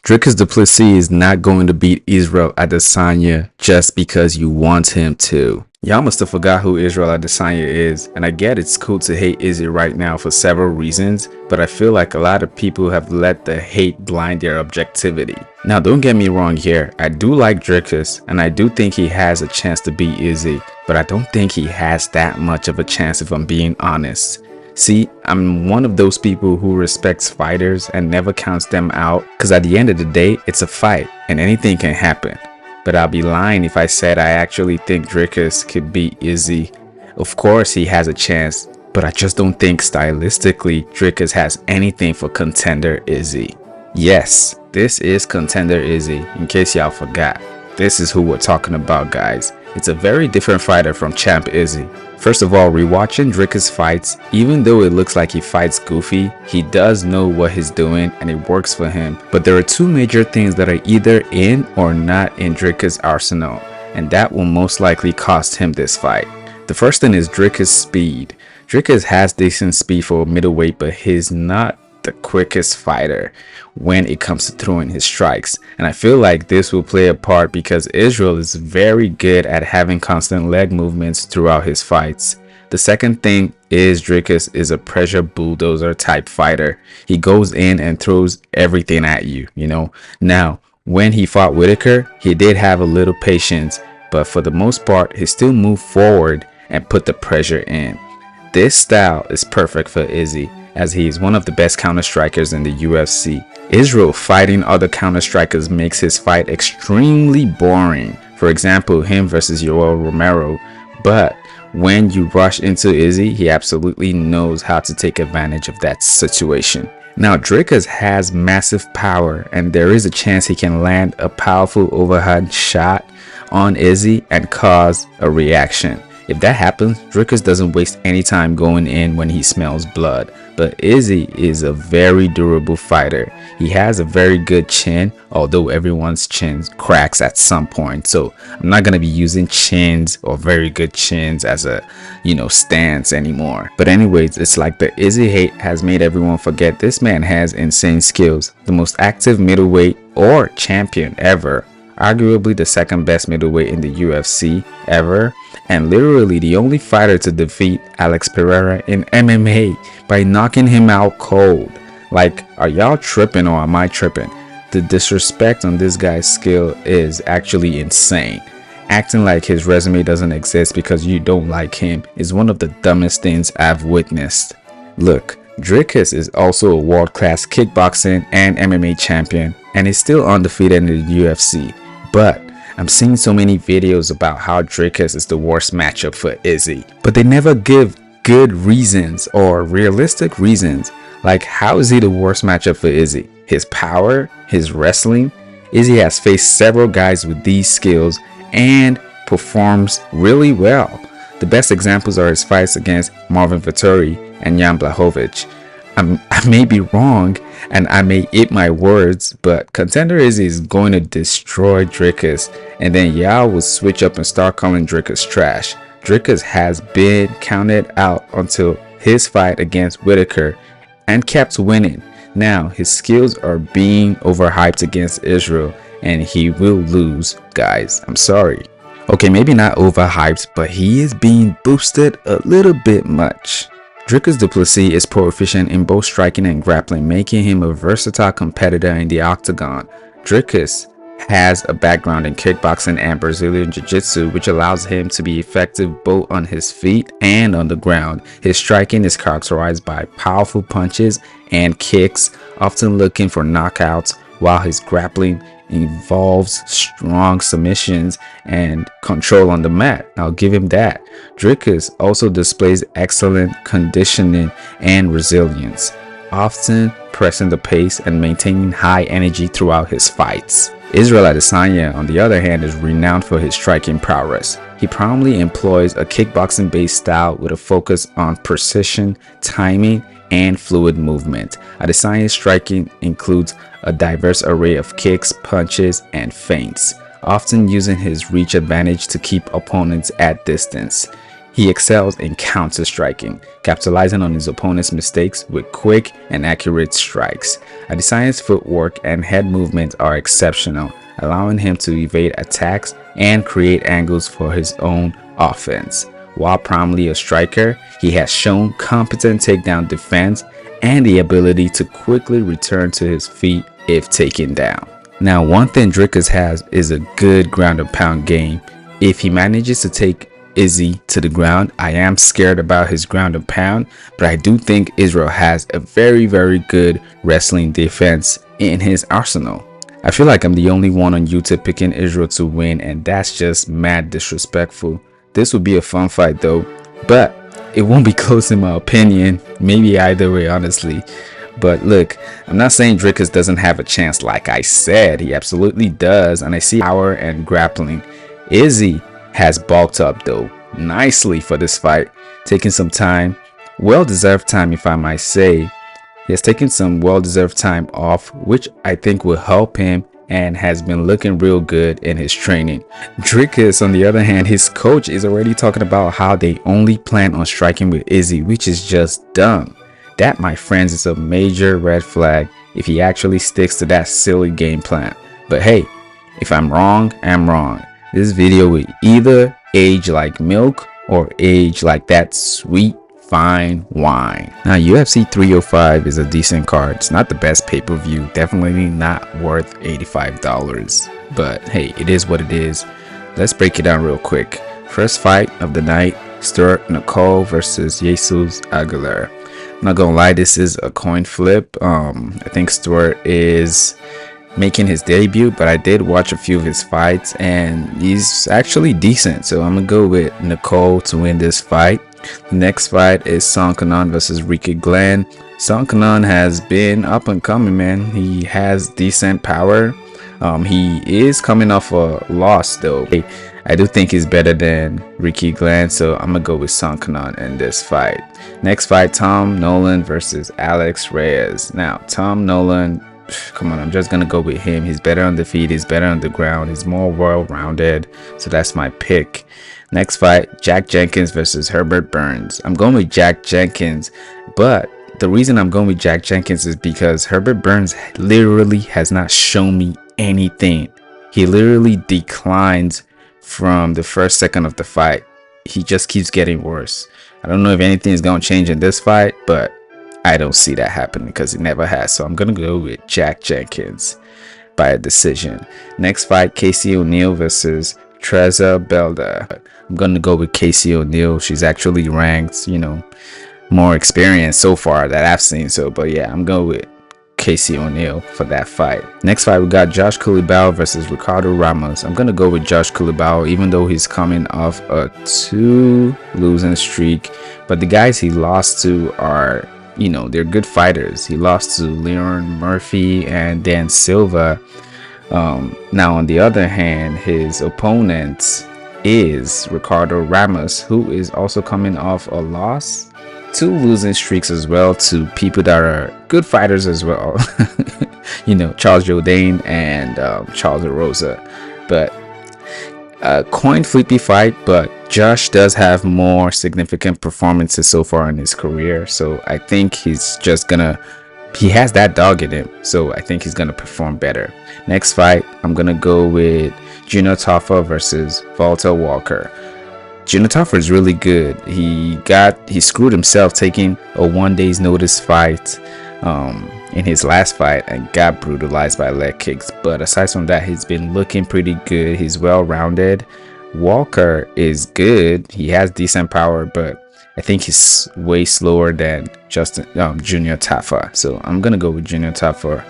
Dricus Du Plessis is not going to beat Israel Adesanya just because you want him to. Y'all must have forgot who Israel Adesanya is, and I get it's cool to hate Izzy right now for several reasons, but I feel like a lot of people have let the hate blind their objectivity. Now don't get me wrong here, I do like Dricus, and I do think he has a chance to beat Izzy, but I don't think he has that much of a chance if I'm being honest. See, I'm one of those people who respects fighters and never counts them out, because at the end of the day, it's a fight and anything can happen. But I'll be lying if I said I actually think Dricus could beat Izzy. Of course he has a chance, but I just don't think stylistically Dricus has anything for contender Izzy. Yes, this is contender Izzy, in case y'all forgot. This is who we're talking about, guys. It's a very different fighter from Champ Izzy. First of all, rewatching Dricus fights, even though it looks like he fights goofy, he does know what he's doing and it works for him. But there are two major things that are either in or not in Dricus' arsenal, and that will most likely cost him this fight. The first thing is Dricus' speed. Dricus has decent speed for a middleweight, but he's not the quickest fighter when it comes to throwing his strikes, and I feel like this will play a part because Israel is very good at having constant leg movements throughout his fights. The second thing is Dricus is a pressure bulldozer type fighter. He goes in and throws everything at you, Now, when he fought Whitaker, he did have a little patience, but for the most part, he still moved forward and put the pressure in. This style is perfect for Izzy, as he is one of the best counter-strikers in the UFC. Israel fighting other counter-strikers makes his fight extremely boring. For example, him versus Yoel Romero. But when you rush into Izzy, he absolutely knows how to take advantage of that situation. Now, Dricus has massive power, and there is a chance he can land a powerful overhand shot on Izzy and cause a reaction. If that happens, Dricus doesn't waste any time going in when he smells blood. But Izzy is a very durable fighter. He has a very good chin, although everyone's chin cracks at some point. So I'm not going to be using chins or very good chins as a, stance anymore. But anyways, it's like the Izzy hate has made everyone forget this man has insane skills. The most active middleweight or champion ever. Arguably the second best middleweight in the UFC ever, and literally the only fighter to defeat Alex Pereira in MMA by knocking him out cold. Like, are y'all tripping or am I tripping? The disrespect on this guy's skill is actually insane. Acting like his resume doesn't exist because you don't like him is one of the dumbest things I've witnessed. Look, Dricus is also a world-class kickboxing and MMA champion and is still undefeated in the UFC. But I'm seeing so many videos about how Dricus is the worst matchup for Izzy, but they never give good reasons or realistic reasons. Like, how is he the worst matchup for Izzy? His power, his wrestling? Izzy has faced several guys with these skills and performs really well. The best examples are his fights against Marvin Vettori and Jan Blachowicz. I may be wrong and I may eat my words, but contender Izzy is going to destroy Dricus, and then y'all will switch up and start calling Dricus trash. Dricus has been counted out until his fight against Whitaker and kept winning. Now his skills are being overhyped against Israel and he will lose, guys. I'm sorry. Okay, maybe not overhyped, but he is being boosted a little bit much. Dricus Du Plessis is proficient in both striking and grappling, making him a versatile competitor in the octagon. Dricus has a background in kickboxing and Brazilian Jiu-Jitsu, which allows him to be effective both on his feet and on the ground. His striking is characterized by powerful punches and kicks, often looking for knockouts, while his grappling involves strong submissions and control on the mat. I'll give him that. Dricus also displays excellent conditioning and resilience, often pressing the pace and maintaining high energy throughout his fights. Israel Adesanya, on the other hand, is renowned for his striking prowess. He prominently employs a kickboxing-based style with a focus on precision, timing, and fluid movement. Adesanya's striking includes a diverse array of kicks, punches, and feints, often using his reach advantage to keep opponents at distance. He excels in counter striking, capitalizing on his opponent's mistakes with quick and accurate strikes. Adesanya's footwork and head movement are exceptional, allowing him to evade attacks and create angles for his own offense. While primarily a striker, he has shown competent takedown defense and the ability to quickly return to his feet if taken down. Now, one thing Dricus has is a good ground and pound game. If he manages to take Izzy to the ground, I am scared about his ground and pound, but I do think Israel has a very good wrestling defense in his arsenal. I feel like I'm the only one on YouTube picking Israel to win, and that's just mad disrespectful. This would be a fun fight though, but it won't be close in my opinion. Maybe either way, honestly. But look, I'm not saying Dricus doesn't have a chance. Like I said, he absolutely does, and I see power and grappling. Izzy has bulked up though nicely for this fight, taking some time, well-deserved time if I might say. He has taken some well-deserved time off, which I think will help him, and has been looking real good in his training. Dricus, on the other hand, his coach is already talking about how they only plan on striking with Izzy, which is just dumb. That, my friends, is a major red flag if he actually sticks to that silly game plan. But hey, if I'm wrong, I'm wrong. This video will either age like milk or age like that sweet fine wine. Now, UFC 305 is a decent card. It's not the best pay-per-view, definitely not worth $85, but hey, it is what it is. Let's break it down real quick. First fight of the night, Stuart Nicole versus Jesus Aguilar. I'm not gonna lie, this is a coin flip. I think Stuart is making his debut, but I did watch a few of his fights and he's actually decent, so I'm gonna go with Nicole to win this fight. The next fight is Song Kanan versus Ricky Glenn. Song Kanan has been up and coming, man. He has decent power. He is coming off a loss though. I do think he's better than Ricky Glenn, so I'm gonna go with Song Kanan in this fight. Next fight, Tom Nolan versus Alex Reyes. Now, Tom Nolan, come on, I'm just gonna go with him. He's better on the feet, he's better on the ground, he's more well-rounded, so that's my pick. Next fight, Jack Jenkins versus Herbert Burns. I'm going with Jack Jenkins, but the reason I'm going with Jack Jenkins is because Herbert Burns literally has not shown me anything. He literally declines from the first second of the fight. He just keeps getting worse. I don't know if anything is going to change in this fight, but I don't see that happening because it never has. So I'm going to go with Jack Jenkins by a decision. Next fight, Casey O'Neill versus Treza Belda. I'm going to go with Casey O'Neill. She's actually ranked, you know, more experienced so far that I've seen. So, but yeah, I'm going with Casey O'Neill for that fight. Next fight, we got Josh Culibao versus Ricardo Ramos. I'm going to go with Josh Culibao, even though he's coming off a 2 losing streak. But the guys he lost to are, you know, they're good fighters. He lost to Leon Murphy and Dan Silva. Now, on the other hand, his opponent is Ricardo Ramos, who is also coming off a loss, 2 losing streaks as well, to people that are good fighters as well. You know, Charles Jourdain and Charles Rosa. But a coin flippy fight, but Josh does have more significant performances so far in his career, so I think he's just gonna, he has that dog in him, so I think he's gonna perform better. Next fight, I'm gonna go with Junior Tafa versus Walter Walker. Junior Tafa is really good. He screwed himself taking a 1 day's notice fight in his last fight and got brutalized by leg kicks, but aside from that, he's been looking pretty good. He's well-rounded. Walker is good. He has decent power, but I think he's way slower than Junior Tafa, so I'm gonna go with Junior Tafa,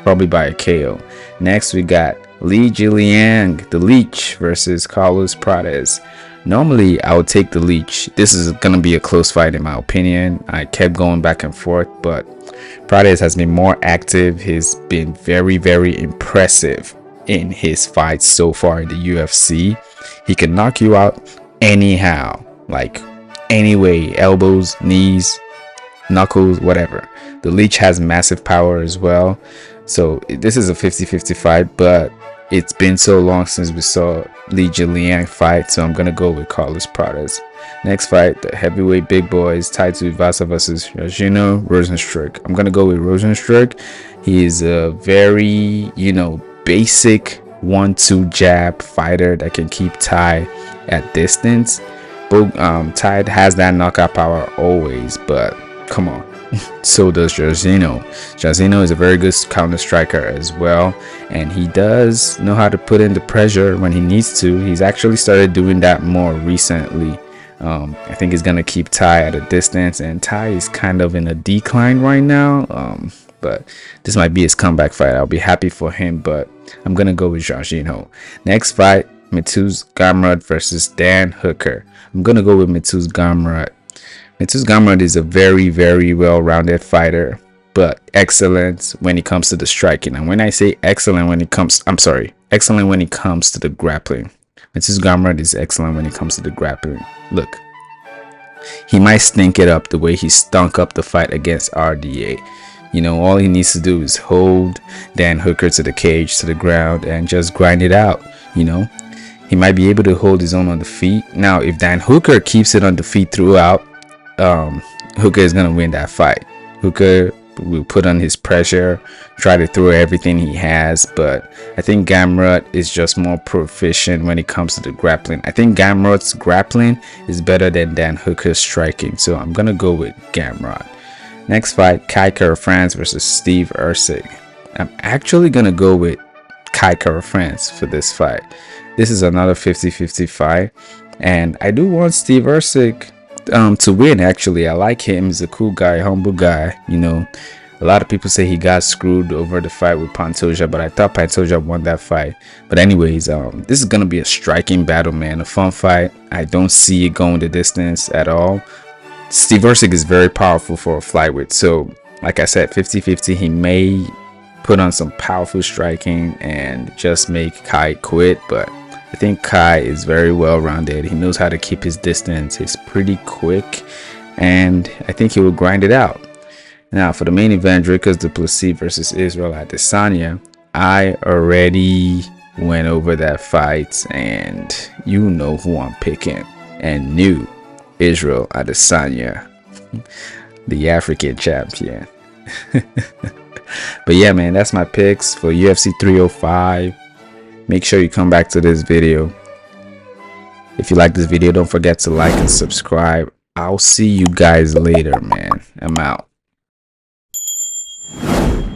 probably by a KO. Next, we got Li Jiliang, the Leech, versus Carlos Prates. Normally, I would take the Leech. This is gonna be a close fight in my opinion. I kept going back and forth, but Prates has been more active. He's been very impressive in his fights so far in the UFC. He can knock you out anyhow, like anyway, elbows, knees, knuckles, whatever. The Leech has massive power as well. So this is a 50-50 fight, but it's been so long since we saw Li Jiliang fight, so I'm gonna go with Carlos Prates Next fight, the heavyweight big boys, Tai Tuivasa versus Jorginho Rozenstruik. I'm gonna go with Rozenstruik. He is a very, basic 1-2 jab fighter that can keep Tai at distance. But Tai has that knockout power always, but come on. So does Jorginho. Jorginho is a very good counter striker as well, and he does know how to put in the pressure when he needs to. He's actually started doing that more recently. I think he's gonna keep Tai at a distance, and Tai is kind of in a decline right now. But this might be his comeback fight. I'll be happy for him, but I'm gonna go with Jorginho. Next fight, Mateusz Gamrot versus Dan Hooker. I'm gonna go with Mateusz Gamrot. Mateusz Gamrot is a very, very well-rounded fighter, but excellent when it comes to the striking. And when I say excellent when it comes, excellent when it comes to the grappling. Mateusz Gamrot is excellent when it comes to the grappling. Look, he might stink it up the way he stunk up the fight against RDA. All he needs to do is hold Dan Hooker to the cage, to the ground, and just grind it out. He might be able to hold his own on the feet. Now, if Dan Hooker keeps it on the feet throughout, Hooker is gonna win that fight. Hooker will put on his pressure, try to throw everything he has, but I think Gamrot is just more proficient when it comes to the grappling. I think Gamrot's grappling is better than Dan Hooker's striking, so I'm gonna go with Gamrot. Next fight, Kai Kara-France versus Steve Erceg. I'm actually gonna go with Kai Kara-France for this fight. This is another 50-50 fight, and I do want Steve Erceg to win. Actually, I like him. He's a cool guy, humble guy. A lot of people say he got screwed over the fight with Pantoja, but I thought Pantoja won that fight. But anyways, this is gonna be a striking battle, man. A fun fight. I don't see it going the distance at all. Steve Erceg is very powerful for a flyweight, so like I said, 50-50. He may put on some powerful striking and just make Kai quit, but I think Kai is very well rounded. He knows how to keep his distance. He's pretty quick, and I think he will grind it out. Now, for the main event, Dricus Du Plessis versus Israel Adesanya. I already went over that fight, and you know who I'm picking. And new Israel Adesanya, the African champion. But yeah, man, that's my picks for UFC 305. Make sure you come back to this video. If you like this video, don't forget to like and subscribe. I'll see you guys later, man. I'm out.